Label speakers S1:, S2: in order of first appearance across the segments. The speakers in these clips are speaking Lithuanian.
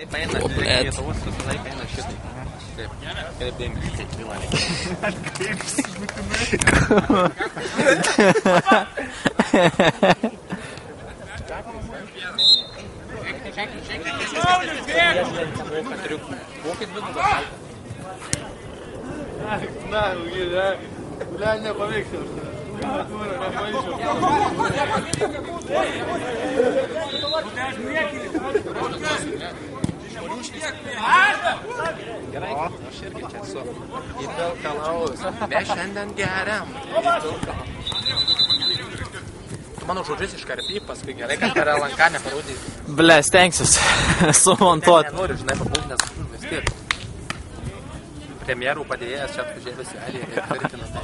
S1: Taip eina, Lietuvos visą laiką eina šitai. Taip, kaip dėmesį, kaip Milanė.
S2: Бля, не повекся.
S1: Gerai, aš irgi čia esu. Įpilk alaus. Mes šiandien geriam. Tu mano žodžius iškarpy, paskui gerai, kad per LNK neparodys.
S3: Ble, stengsiuos sumontuot.
S1: Nenoriu, žinai, papult, nes vis tiek. Premjerų padėjęs čia atvažiavęs į Aliją ir tvirtinas tą.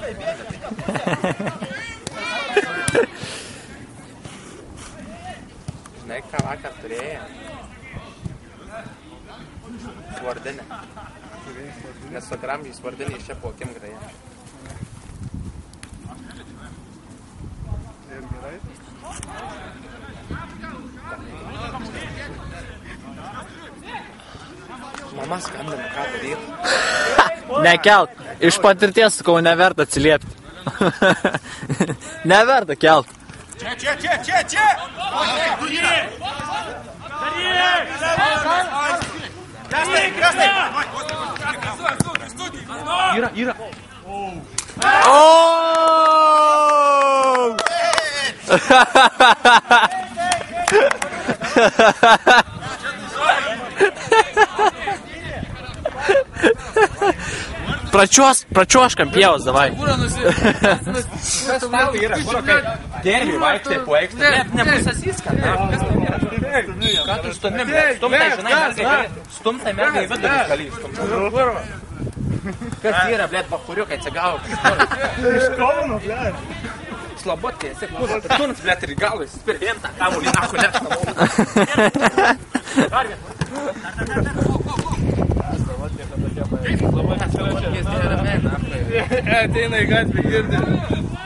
S1: Žinai, ką vakar turėjo? Svardinė. Nes su gramžiais svardinė iš čia po akim graja.
S2: Ir gerai?
S1: Mama skambina, ką daryti.
S3: Nekelt. Iš patirties, sakau, neverta atsiliepti. Neverta kelt.
S4: Čia! Krasnai!
S1: Yra.
S3: Pračiuoškam pievos, davai.
S1: Kas tau yra? Derbi vaikštė po aikštę. Nebus asiską. Ką tu stumi? Stumtai, žinai, stumtai mergai vidurį gali stumti. Kas yra, blėt, bachuriukai atsigavo?
S2: Iš Kauno, blėt.
S1: Slabotkai, esi kūnas, tunas, blėt, ir galui, spir vientą, kamulį, naku, nešta.
S2: Ateina į gatvę girdį.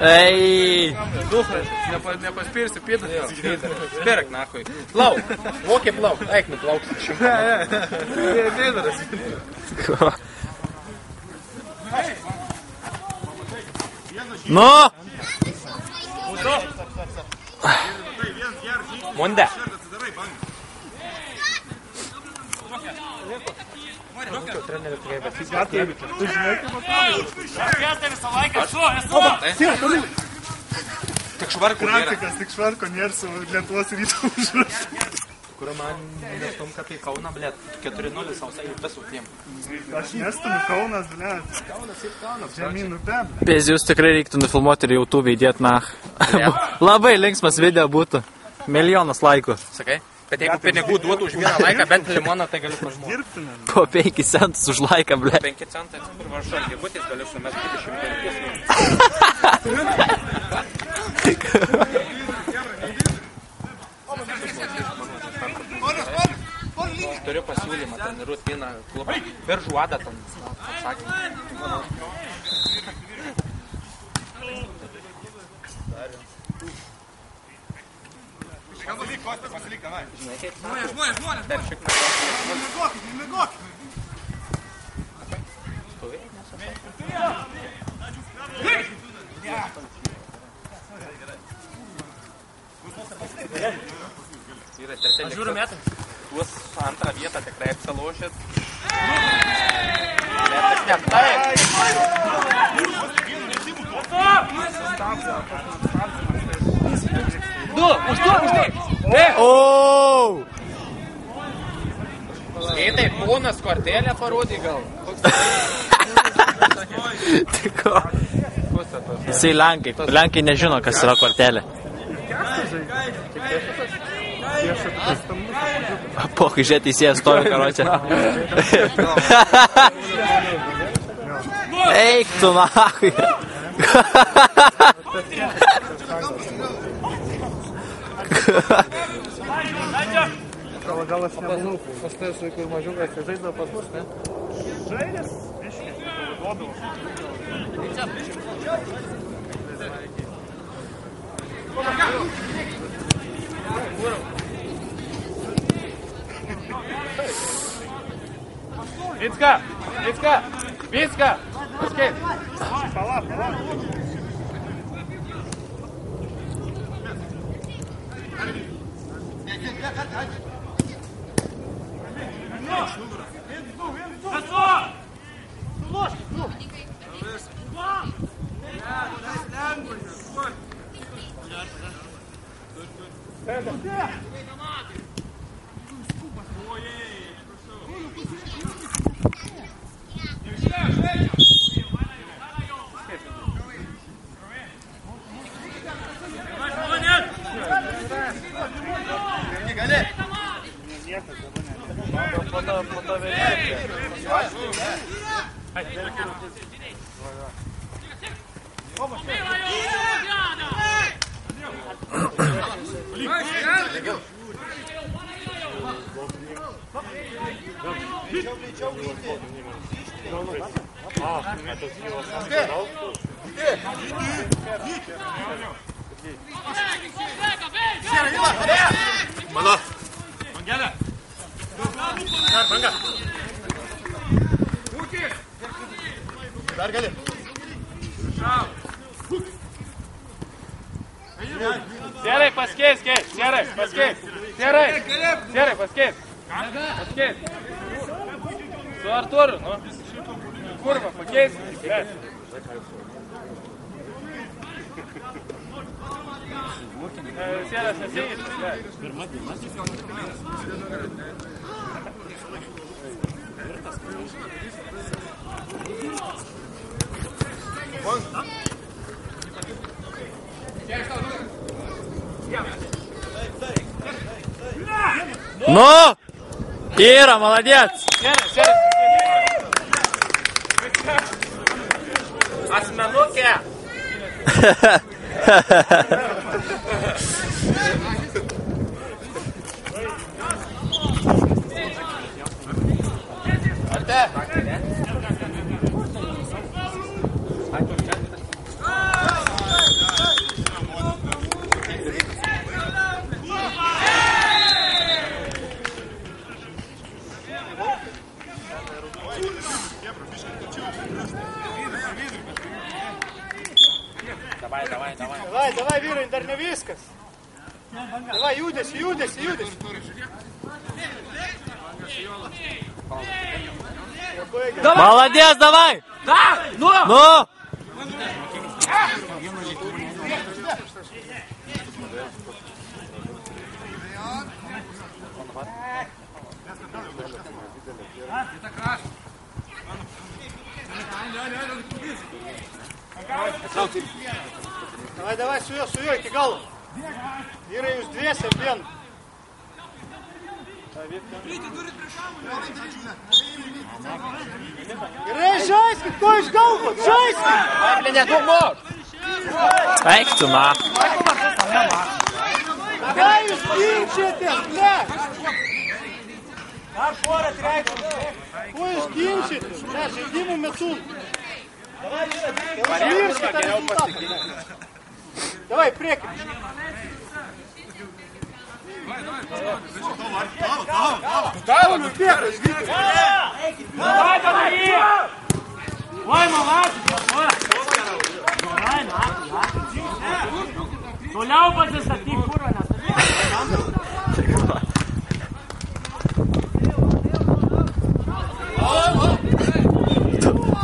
S3: Ei.
S2: Duhas, nepaspirsi, pėdas atsigrįda.
S1: Spirk, nakui. Plauk, mokė plauk, eik, nuplauk.
S2: Dėdaras.
S3: Nu!
S1: Munde.
S2: Tu žinai,
S1: Tik švarko nėra.
S2: Grafikas, tik švarko nėra su Lietuvos ryto užrašu.
S1: Kurio man nestumka apie Kauną, blėt, 4-0 sausai visų tiem.
S2: Aš nestumiu Kaunas, blėt. Žemynų pėm.
S3: Pėzius tikrai reiktų nufilmuoti ir YouTube įdėti, na. Labai linksmas video būtų. Milijonas laikų.
S1: Sakai? Kad jeigu pinigų duotų už vieną laiką, bent limoną, tai galiu pažmoti.
S2: Dirbtumėm.
S3: Po 5 centus už laiką, ble.
S1: 5 centai, kur varšo algybutės, galiu sumest 25. Turiu pasiūlymą treniruot vieną klubą. Biržuodą ten, atsakymą.
S4: Pasilik, davai.
S1: Žinai, kaip
S4: Žmonės.
S1: dar šiek tiek.
S4: Nemegokit.
S1: Stovėjai, nesupratau. Yra trečia. Aš žiūriu metą. Tuos antrą vietą tikrai apsilošėt. Bet taip. Du, už du.
S3: O!
S1: Skaitai, ponas kortelę parodė gal.
S3: Tiko. Jisai Lenkai nežino, kas yra kortelė. Pokai, žiūrėt, teisėjas stovi karočią. Eik tu, nahui.
S2: Gal aš nemanau.
S1: Pas tai su kur mažiukas, tai žaidavo pas mus, ne?
S2: Žaidės, biškį, duodavo. Vicka! Paskei! Pala. Gerai, paskės. Su Artūru, nu. Kurva, pakeis. Sėdas nesėjus.
S3: Ну! Ира, молодец!
S1: Asmenukė!
S2: Давай, vyrai, dar ne viskas. Давай, judesi.
S3: Молодец, давай!
S1: Da! Nu!
S3: Ну!
S2: Давай, su juo iki galo. Vyrai, jūs dviese, vien. Gerai, žaiskit, ko iš galvos, žaiskit!
S3: Eik tu, ma.
S2: Ką jūs ginčiatės, ble? Ko jūs ginčiatės, ble, žaidimų metu? Užmirškite rezultatą. Давай, приехали. Давай,
S5: Ой, молодец! Toliau pasistatyk, kurva,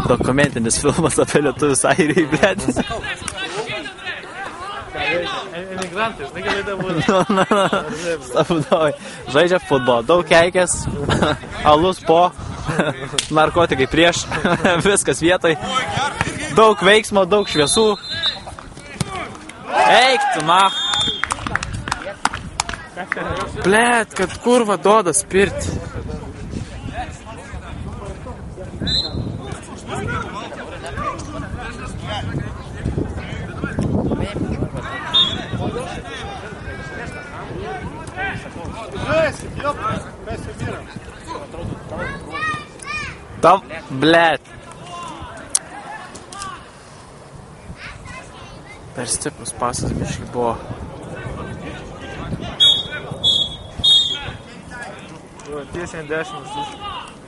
S3: Dokumentinis filmas apie lietuvius Airijai, blėt.
S2: Emigrantai, žinai, gali būti.
S3: Stabudoj. Žaidžia futbolą, daug keikės, alus po, narkotikai prieš, viskas vietoj, daug veiksmo, daug šviesų. Eik tu, ma. Blėt, kad kurva duoda spirti. Там, блядь. Per stiprus pasas biškai buvo.
S2: Tiesiai ant 10.